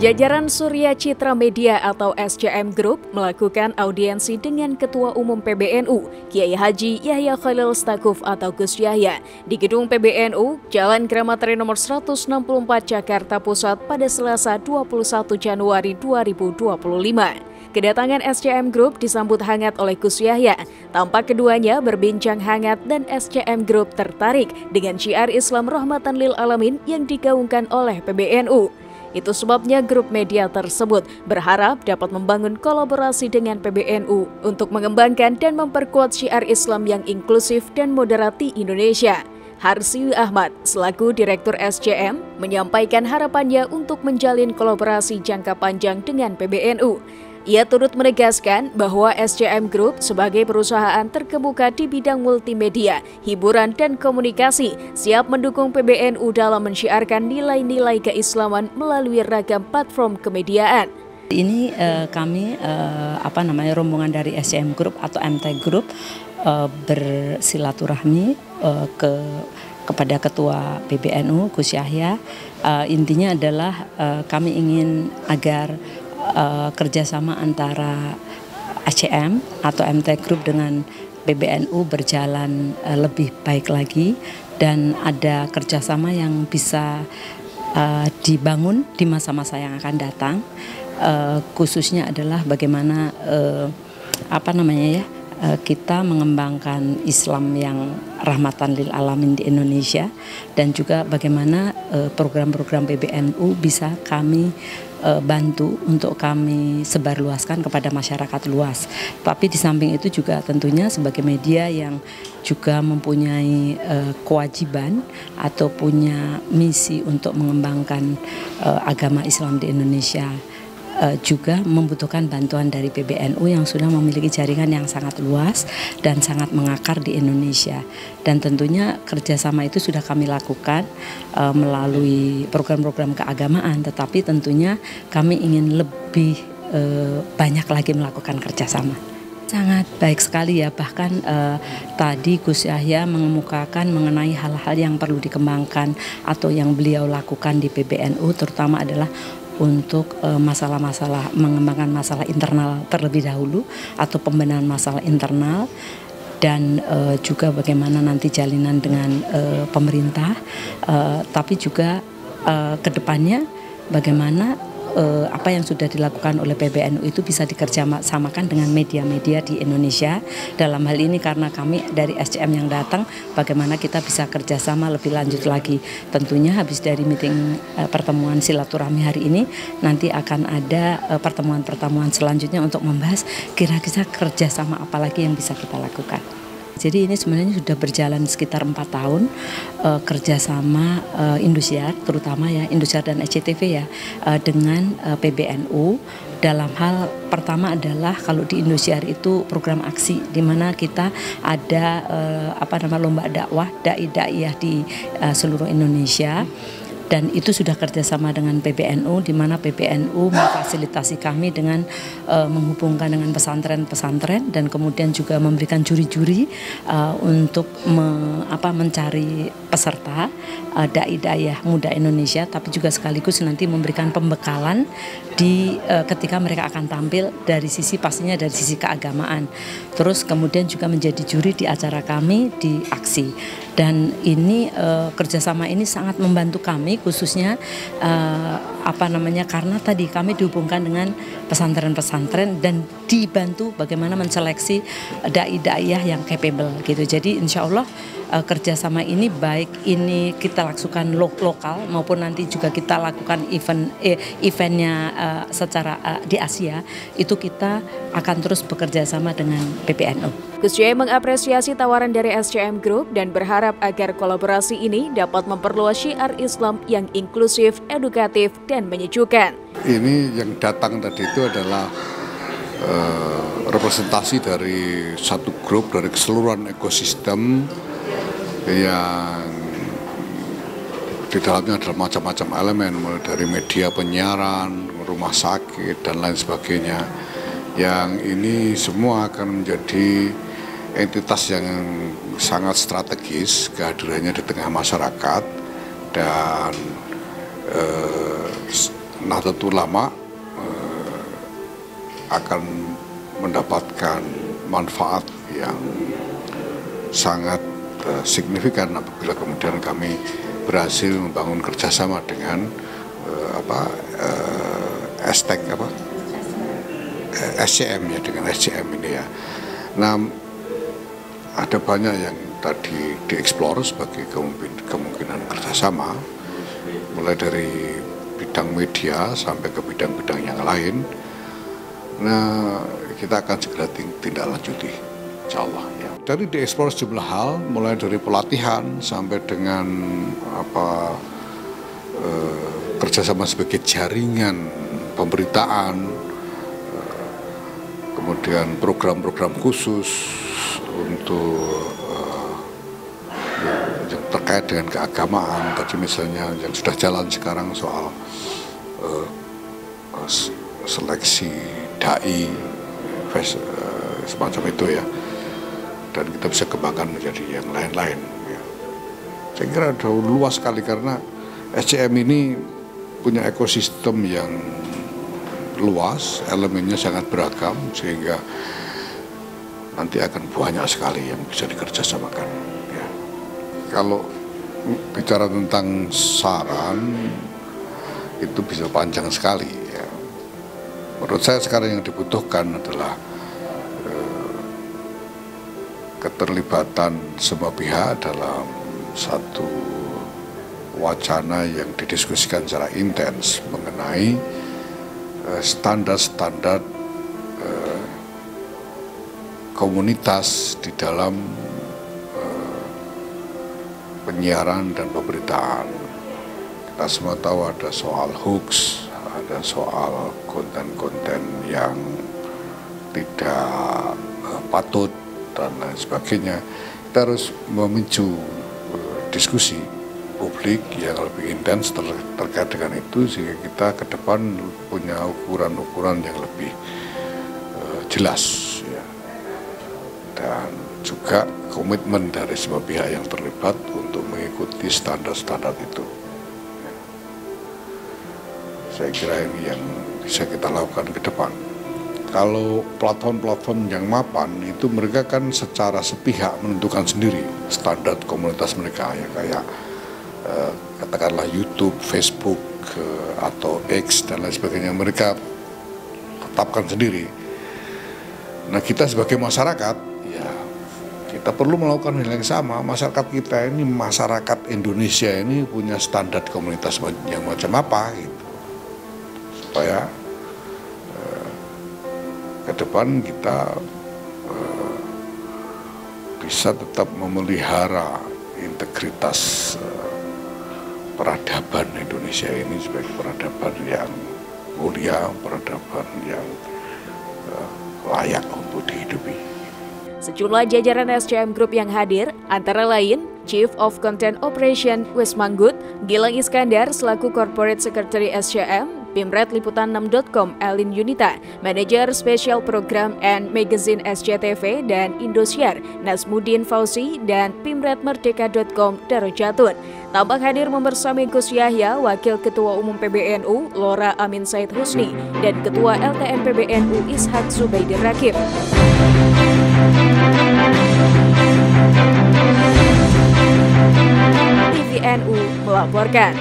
Jajaran Surya Citra Media atau SCM Group melakukan audiensi dengan Ketua Umum PBNU, Kiai Haji Yahya Khalil Stakuf atau Gus Yahya, di Gedung PBNU, Jalan Gramateri nomor 164 Jakarta Pusat pada Selasa 21 Januari 2025. Kedatangan SCM Group disambut hangat oleh Gus Yahya. Tampak keduanya berbincang hangat dan SCM Group tertarik dengan syiar Islam Rahmatan lil Alamin yang digaungkan oleh PBNU. Itu sebabnya grup media tersebut berharap dapat membangun kolaborasi dengan PBNU untuk mengembangkan dan memperkuat syiar Islam yang inklusif dan moderat di Indonesia. Harsiwi Ahmad, selaku Direktur SCM, menyampaikan harapannya untuk menjalin kolaborasi jangka panjang dengan PBNU. Ia turut menegaskan bahwa SCM Group sebagai perusahaan terkemuka di bidang multimedia, hiburan, dan komunikasi siap mendukung PBNU dalam mensyiarkan nilai-nilai keislaman melalui ragam platform kemediaan. Ini kami rombongan dari SCM Group atau MT Group bersilaturahmi kepada Ketua PBNU Gus Yahya. Intinya adalah kami ingin agar kerjasama antara SCM atau MT Group dengan PBNU berjalan lebih baik lagi dan ada kerjasama yang bisa dibangun di masa-masa yang akan datang, khususnya adalah bagaimana kita mengembangkan Islam yang rahmatan lil alamin di Indonesia dan juga bagaimana program-program PBNU bisa kami bantu untuk kami sebarluaskan kepada masyarakat luas. Tapi di samping itu juga tentunya sebagai media yang juga mempunyai kewajiban atau punya misi untuk mengembangkan agama Islam di Indonesia, juga membutuhkan bantuan dari PBNU yang sudah memiliki jaringan yang sangat luas dan sangat mengakar di Indonesia. Dan tentunya kerjasama itu sudah kami lakukan melalui program-program keagamaan, tetapi tentunya kami ingin lebih banyak lagi melakukan kerjasama. Sangat baik sekali ya, bahkan tadi Gus Yahya mengemukakan mengenai hal-hal yang perlu dikembangkan atau yang beliau lakukan di PBNU, terutama adalah untuk masalah-masalah mengembangkan masalah internal terlebih dahulu atau pembenahan masalah internal dan juga bagaimana nanti jalinan dengan pemerintah, tapi juga kedepannya bagaimana apa yang sudah dilakukan oleh PBNU itu bisa dikerjasamakan dengan media-media di Indonesia. Dalam hal ini karena kami dari SCM yang datang, bagaimana kita bisa kerjasama lebih lanjut lagi. Tentunya habis dari meeting pertemuan silaturahmi hari ini, nanti akan ada pertemuan-pertemuan selanjutnya untuk membahas kira-kira kerjasama apa lagi yang bisa kita lakukan. Jadi ini sebenarnya sudah berjalan sekitar 4 tahun kerjasama Indosiar, terutama ya Indosiar dan SCTV ya dengan PBNU. Dalam hal pertama adalah kalau di Indosiar itu program aksi di mana kita ada lomba dakwah dai-daiyah di seluruh Indonesia. Dan itu sudah kerjasama dengan PBNU, di mana PBNU memfasilitasi kami dengan menghubungkan dengan pesantren-pesantren dan kemudian juga memberikan juri-juri untuk mencari peserta dai-daiyah muda Indonesia, tapi juga sekaligus nanti memberikan pembekalan ketika mereka akan tampil dari sisi pastinya dari sisi keagamaan. Terus kemudian juga menjadi juri di acara kami di aksi. Dan ini kerjasama ini sangat membantu kami khususnya karena tadi kami dihubungkan dengan pesantren-pesantren dan dibantu bagaimana menseleksi dai-daiyah yang capable gitu. Jadi insya Allah kerjasama ini baik ini kita lakukan lokal maupun nanti juga kita lakukan eventnya secara di Asia, itu kita akan terus bekerja sama dengan PBNU. Gus Yahya mengapresiasi tawaran dari SCM Group dan berharap agar kolaborasi ini dapat memperluas syiar Islam yang inklusif, edukatif, dan menyejukkan. Ini yang datang tadi itu adalah representasi dari satu grup dari keseluruhan ekosistem yang di dalamnya adalah macam-macam elemen, mulai dari media penyiaran, rumah sakit, dan lain sebagainya. Yang ini semua akan menjadi entitas yang sangat strategis kehadirannya di tengah masyarakat dan Nahdlatul Ulama akan mendapatkan manfaat yang sangat signifikan apabila kemudian kami berhasil membangun kerjasama dengan SCM ya, dengan SCM ini ya. Nah, ada banyak yang tadi dieksplor sebagai kemungkinan kerjasama, mulai dari bidang media sampai ke bidang-bidang yang lain. Nah, kita akan segera tindak lanjuti, insya Allah. Ya. Dari dieksplor sejumlah hal, mulai dari pelatihan sampai dengan kerjasama sebagai jaringan pemberitaan, kemudian program-program khusus untuk yang terkait dengan keagamaan. Tadi misalnya yang sudah jalan sekarang soal seleksi dai, semacam itu ya, dan kita bisa kembangkan menjadi yang lain-lain ya. Saya kira ada luas sekali karena SCM ini punya ekosistem yang luas, elemennya sangat beragam, sehingga nanti akan banyak sekali yang bisa dikerjasamakan ya. Kalau bicara tentang saran itu bisa panjang sekali ya. Menurut saya sekarang yang dibutuhkan adalah keterlibatan semua pihak dalam satu wacana yang didiskusikan secara intens mengenai standar-standar komunitas di dalam penyiaran dan pemberitaan. Kita semua tahu ada soal hoax, ada soal konten-konten yang tidak patut dan lain sebagainya. Kita harus memicu diskusi publik yang lebih intens terkait dengan itu, sehingga kita ke depan punya ukuran-ukuran yang lebih jelas ya. Dan juga komitmen dari semua pihak yang terlibat untuk mengikuti standar-standar itu ya. Saya kira ini yang bisa kita lakukan ke depan. Kalau platform-platform yang mapan itu mereka kan secara sepihak menentukan sendiri standar komunitas mereka ya, kayak katakanlah YouTube, Facebook atau X dan lain sebagainya, mereka tetapkan sendiri. Nah, kita sebagai masyarakat ya kita perlu melakukan hal yang sama. Masyarakat kita ini, masyarakat Indonesia ini punya standar komunitas yang macam apa gitu, supaya ke depan kita bisa tetap memelihara integritas peradaban Indonesia ini sebagai peradaban yang mulia, peradaban yang layak untuk dihidupi. Sejumlah jajaran SCM Group yang hadir, antara lain Chief of Content Operation Wes Manggut, Gilang Iskandar selaku Corporate Secretary SCM, Pimret Liputan6.com Elin Yunita, Manajer Spesial Program and Magazine SCTV dan Indosiar Nasmuddin Fauzi, dan Pimret Merdeka.com Darujatun. Tampak hadir membersami Gus Yahya, Wakil Ketua Umum PBNU Lora Amin Said Husni, dan Ketua LTN PBNU Ishak Zubaidir Rakib. TVNU melaporkan.